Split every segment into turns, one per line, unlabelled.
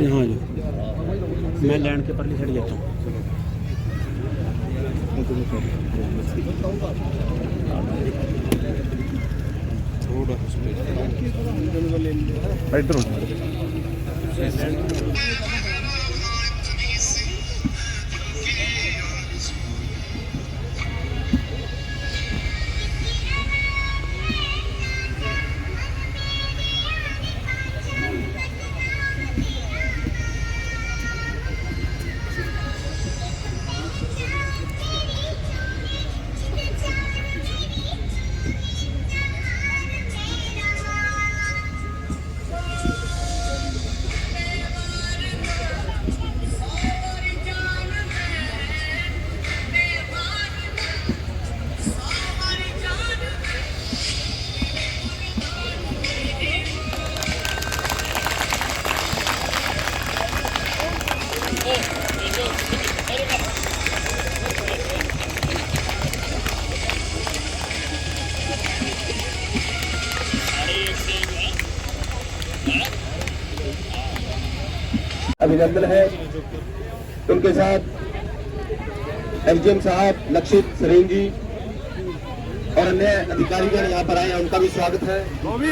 हाँ जी, मैं लैंड के परली साइड जाता हूँ। इधर
अभिनंदन है। उनके साथ एसडीएम साहब लक्षित सरेन जी और अन्य अधिकारीगण यहाँ पर आए हैं, उनका भी स्वागत है।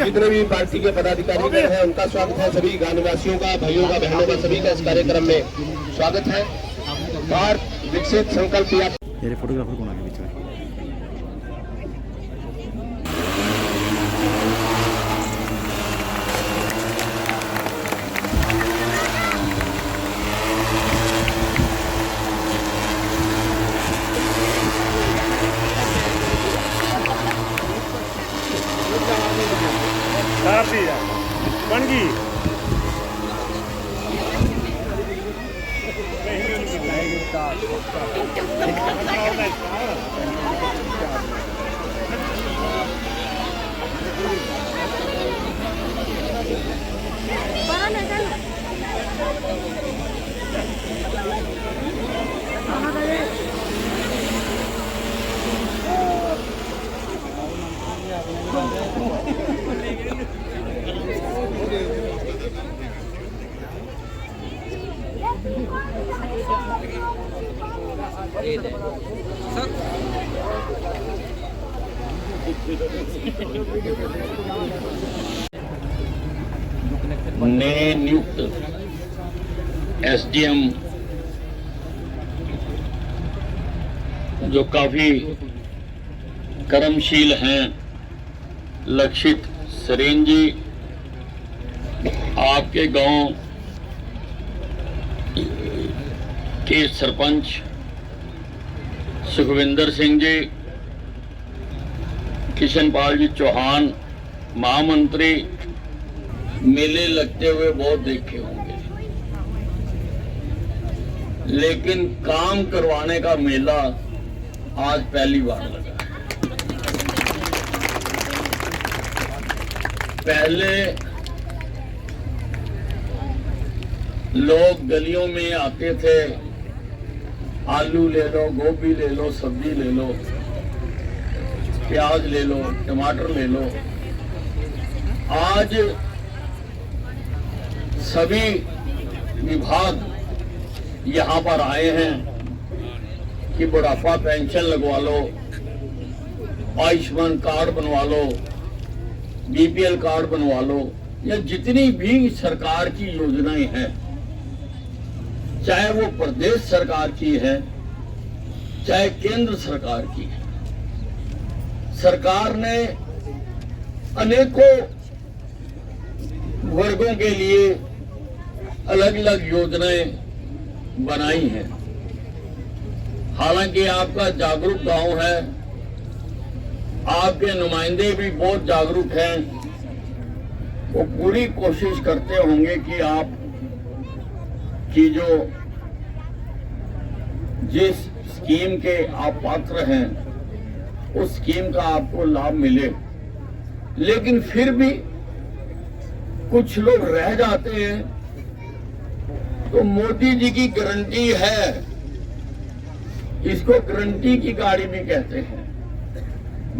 जितने भी पार्टी के पदाधिकारीगण हैं उनका स्वागत है। सभी गांव निवासियों का, भाइयों का, बहनों का, सभी का इस कार्यक्रम में स्वागत है। भारत विकसित संकल्प यात्रा।
फोटोग्राफर कौन आ गया बीच में? बन गई
नए नियुक्त एसडीएम जो काफी कर्मशील हैं, लक्षित सरेन जी, आपके गांव के सरपंच सुखविंदर सिंह जी, किशनपाल जी चौहान, महामंत्री, मेले लगते हुए बहुत देखे होंगे, लेकिन काम करवाने का मेला आज पहली बार लगा है। पहले लोग गलियों में आते थे, आलू ले लो, गोभी ले लो, सब्जी ले लो, प्याज ले लो, टमाटर ले लो। आज सभी विभाग यहाँ पर आए हैं कि बुढ़ापा पेंशन लगवा लो, आयुष्मान कार्ड बनवा लो, बीपीएल कार्ड बनवा लो, या जितनी भी सरकार की योजनाएं हैं, चाहे वो प्रदेश सरकार की है, चाहे केंद्र सरकार की है। सरकार ने अनेकों वर्गों के लिए अलग अलग योजनाएं बनाई हैं। हालांकि आपका जागरूक गांव है, आपके नुमाइंदे भी बहुत जागरूक हैं, वो पूरी कोशिश करते होंगे कि आप की जो जिस स्कीम के आप पात्र हैं, उस स्कीम का आपको लाभ मिले। लेकिन फिर भी कुछ लोग रह जाते हैं, तो मोदी जी की गारंटी है, इसको गारंटी की गाड़ी भी कहते हैं।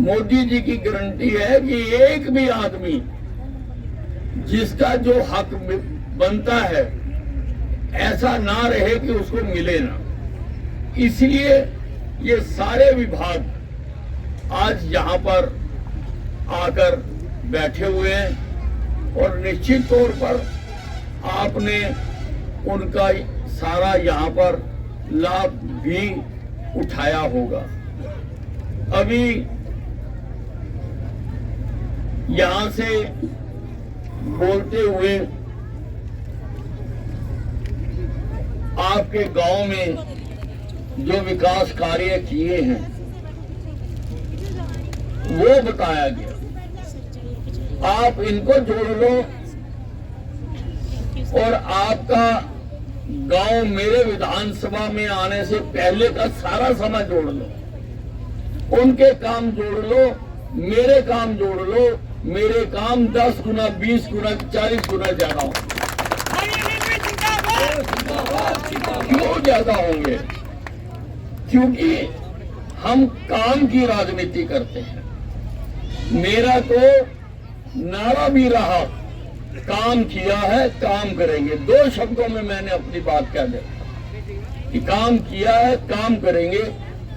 मोदी जी की गारंटी है कि एक भी आदमी जिसका जो हक बनता है ऐसा ना रहे कि उसको मिले ना। इसलिए ये सारे विभाग आज यहाँ पर आकर बैठे हुए हैं और निश्चित तौर पर आपने उनका सारा यहाँ पर लाभ भी उठाया होगा। अभी यहाँ से बोलते हुए आपके गांव में जो विकास कार्य किए हैं वो बताया गया। आप इनको जोड़ लो और आपका गांव मेरे विधानसभा में आने से पहले का सारा समय जोड़ लो। उनके काम जोड़ लो, मेरे काम जोड़ लो। मेरे काम 10 गुना, 20 गुना, 40 गुना ज्यादा होंगे। क्यों ज्यादा होंगे? क्योंकि हम काम की राजनीति करते हैं। मेरा तो नारा भी रहा, काम किया है, काम करेंगे। 2 शब्दों में मैंने अपनी बात कह दी कि काम किया है, काम करेंगे,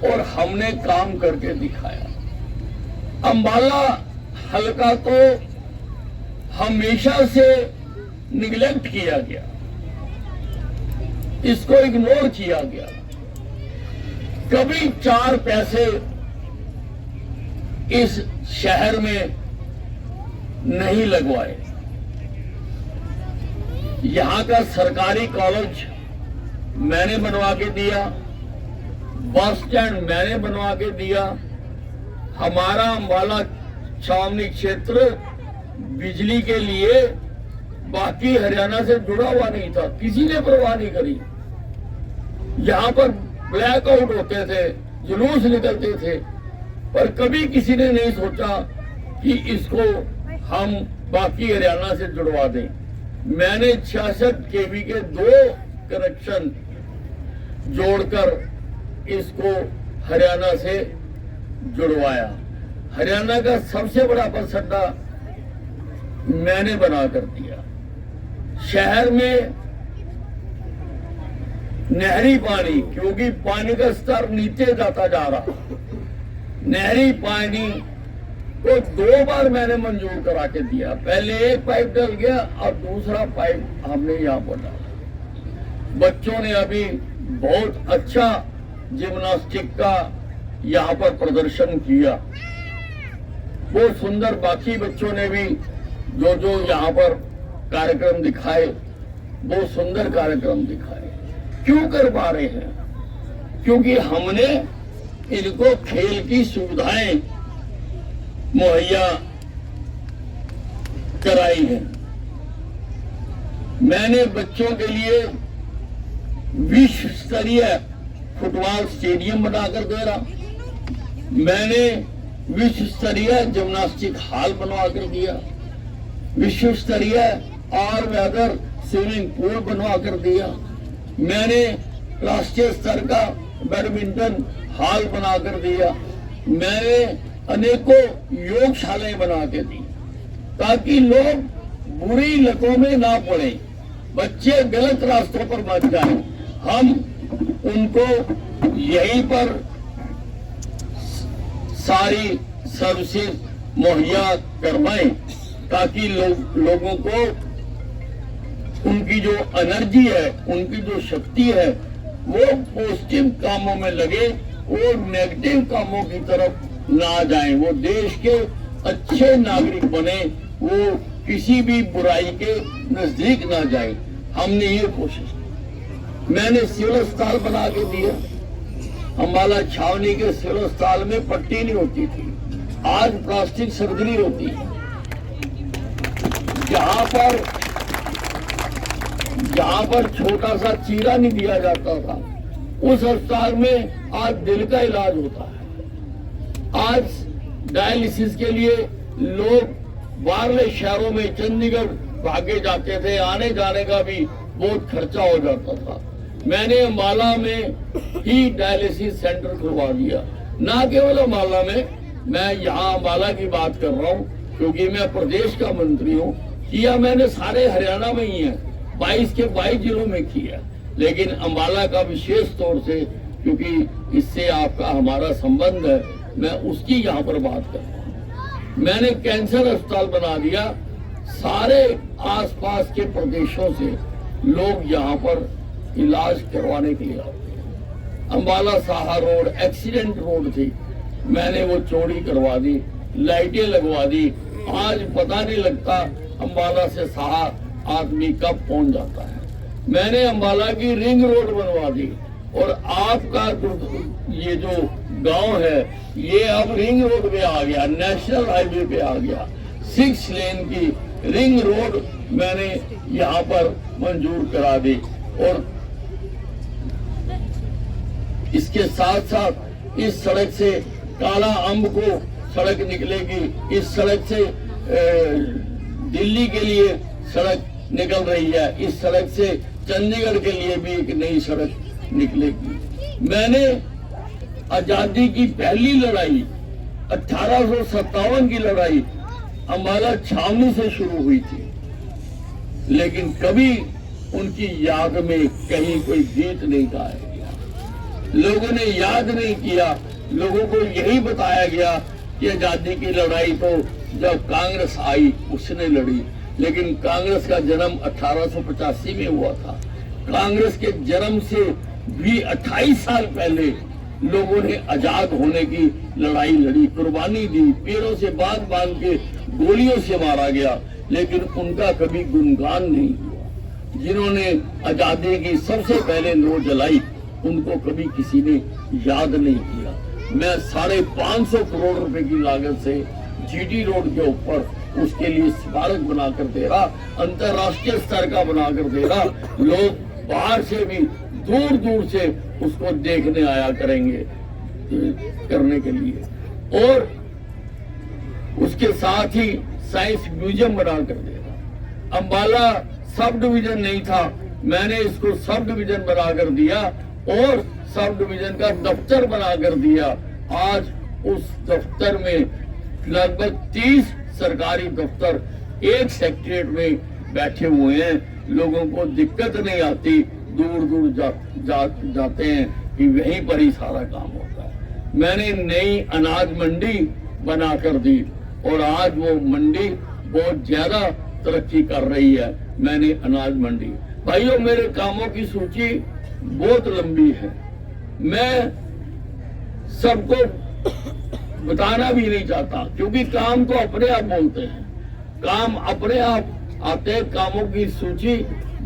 और हमने काम करके दिखाया। अंबाला हल्का तो हमेशा से निगलेक्ट किया गया, इसको इग्नोर किया गया। कभी 4 पैसे इस शहर में नहीं लगवाए। यहां का सरकारी कॉलेज मैंने बनवा के दिया, बस स्टैंड मैंने बनवा के दिया। हमारा अंबाला छावनी क्षेत्र बिजली के लिए बाकी हरियाणा से जुड़ा हुआ नहीं था, किसी ने परवाह नहीं करी। यहां पर ब्लैकआउट होते थे, जुलूस निकलते थे, पर कभी किसी ने नहीं सोचा कि इसको हम बाकी हरियाणा से जुड़वा दें। मैंने 66 केवी के 2 कनेक्शन जोड़कर इसको हरियाणा से जुड़वाया। हरियाणा का सबसे बड़ा बस अड्डा मैंने बना कर दिया। शहर में नहरी पानी, क्योंकि पानी का स्तर नीचे जाता जा रहा, नहरी पानी को 2 बार मैंने मंजूर करा के दिया। पहले एक पाइप डल गया और दूसरा पाइप हमने यहाँ पर डाला। बच्चों ने अभी बहुत अच्छा जिम्नास्टिक का यहाँ पर प्रदर्शन किया, बहुत सुंदर। बाकी बच्चों ने भी जो जो यहाँ पर कार्यक्रम दिखाए, बहुत सुंदर कार्यक्रम दिखाए। क्यों कर पा रहे हैं? क्योंकि हमने इनको खेल की सुविधाएं मुहैया कराई है। मैंने बच्चों के लिए विश्व स्तरीय फुटबॉल स्टेडियम बनाकर दे रहा, मैंने विश्व स्तरीय जिम्नास्टिक हॉल बनवा कर दिया, विश्व स्तरीय और वेदर स्विमिंग पूल बनवा कर दिया, मैंने राष्ट्रीय स्तर का बैडमिंटन हॉल बना कर दिया, मैंने अनेकों योगशालाएं बना के दी, ताकि लोग बुरी लतों में ना पड़े, बच्चे गलत रास्तों पर मत जाएं। हम उनको यहीं पर सारी सर्विसेज मुहैया करवाएं, ताकि लोगों को उनकी जो एनर्जी है, उनकी जो शक्ति है, वो पॉजिटिव कामों में लगे और नेगेटिव कामों की तरफ ना जाएं। वो देश के अच्छे नागरिक बने, वो किसी भी बुराई के नजदीक ना जाए। हमने ये कोशिश की। मैंने सिविल अस्पताल बना के दिया। अंबाला छावनी के सिविल अस्पताल में पट्टी नहीं होती थी, आज प्लास्टिक सर्जरी होती है। जहां पर छोटा सा चीरा नहीं दिया जाता था, उस अस्पताल में आज दिल का इलाज होता है। आज डायलिसिस के लिए लोग बाहरले शहरों में चंडीगढ़ भागे जाते थे, आने जाने का भी बहुत खर्चा हो जाता था। मैंने अम्बाला में ही डायलिसिस सेंटर खुलवा दिया। ना केवल अम्बाला में, मैं यहाँ अम्बाला की बात कर रहा हूँ क्योंकि मैं प्रदेश का मंत्री हूँ। किया मैंने सारे हरियाणा में ही है, 22 के 22 जिलों में किया, लेकिन अम्बाला का विशेष तौर से, क्योंकि इससे आपका हमारा संबंध है, मैं उसकी यहाँ पर बात कर रहा हूँ। मैंने कैंसर अस्पताल बना दिया। सारे आसपास के प्रदेशों से लोग यहाँ पर इलाज करवाने के लिए आते हैं। Ambala Saha road accident road थी, मैंने वो चौड़ी करवा दी, लाइटें लगवा दी। आज पता नहीं लगता अम्बाला से साहा आदमी कब पहुंच जाता है। मैंने अम्बाला की रिंग रोड बनवा दी और आपका ये जो गांव है ये अब रिंग रोड पे आ गया, नेशनल हाईवे पे आ गया। 6 लेन की रिंग रोड मैंने यहाँ पर मंजूर करा दी। और इसके साथ साथ इस सड़क से काला अम्ब को सड़क निकलेगी, इस सड़क से दिल्ली के लिए सड़क निकल रही है, इस सड़क से चंडीगढ़ के लिए भी एक नई सड़क निकलेगी। मैंने आजादी की पहली लड़ाई 1857 की लड़ाई अम्बाला छावनी से शुरू हुई थी, लेकिन कभी उनकी याद में कहीं कोई गीत नहीं गाया गया। लोगों ने याद नहीं किया। लोगों को यही बताया गया कि आजादी की लड़ाई तो जब कांग्रेस आई उसने लड़ी, लेकिन कांग्रेस का जन्म 1885 में हुआ था। कांग्रेस के जन्म से भी 28 साल पहले लोगों ने आजाद होने की लड़ाई लड़ी, कुर्बानी दी, पेड़ों से बांध बांध के गोलियों से मारा गया, लेकिन उनका कभी गुणगान नहीं हुआ। जिन्होंने आजादी की सबसे पहले लो जलाई उनको कभी किसी ने याद नहीं किया। मैं 550 करोड़ रुपए की लागत से जीटी रोड के ऊपर उसके लिए स्मारक बनाकर दे रहा, अंतरराष्ट्रीय स्तर का बनाकर दे रहा। लोग बाहर से भी दूर दूर से उसको देखने आया करेंगे करने के लिए। और उसके साथ ही साइंस म्यूजियम बनाकर दे रहा। अम्बाला सब डिवीजन नहीं था, मैंने इसको सब डिवीजन बनाकर दिया और सब डिवीजन का दफ्तर बनाकर दिया। आज उस दफ्तर में लगभग 30 सरकारी दफ्तर एक सेक्रेटरीट में बैठे हुए हैं। लोगों को दिक्कत नहीं आती, दूर दूर जाते हैं कि वहीं पर ही सारा काम होता है। मैंने नई अनाज मंडी बनाकर दी और आज वो मंडी बहुत ज्यादा तरक्की कर रही है। मैंने अनाज मंडी, भाइयों मेरे कामों की सूची बहुत लंबी है, मैं सबको बताना भी नहीं चाहता, क्योंकि काम तो अपने आप बोलते हैं, काम अपने आप आते हैं। कामों की सूची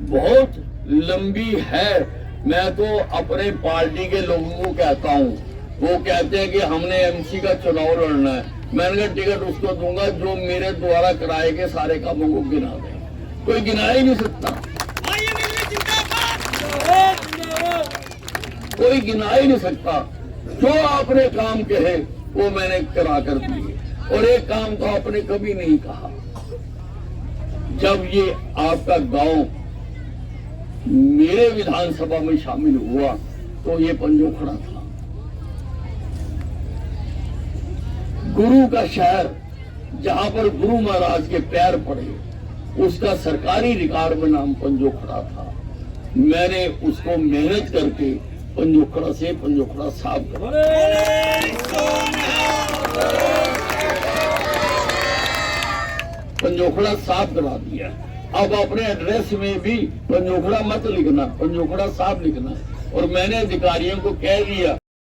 बहुत लंबी है। मैं तो अपने पार्टी के लोगों को कहता हूँ, वो कहते हैं कि हमने एमसी का चुनाव लड़ना है, मैंने कहा टिकट उसको दूंगा जो मेरे द्वारा कराए के सारे कामों को गिना दे। कोई गिना ही नहीं सकता, कोई गिना ही नहीं सकता। जो आपने काम कहे वो मैंने करा कर दिए, और एक काम तो आपने कभी नहीं कहा। जब ये आपका गांव मेरे विधानसभा में शामिल हुआ तो ये पंजोखड़ा था, गुरु का शहर, जहां पर गुरु महाराज के पैर पड़े, उसका सरकारी रिकॉर्ड में नाम पंजोखड़ा था। मैंने उसको मेहनत करके पंजोखड़ा से पंजोखड़ा साफ करा, पंजोखड़ा साफ करा दिया। अब अपने एड्रेस में भी पंजोखड़ा मत लिखना, पंजोखड़ा साफ लिखना। और मैंने अधिकारियों को कह दिया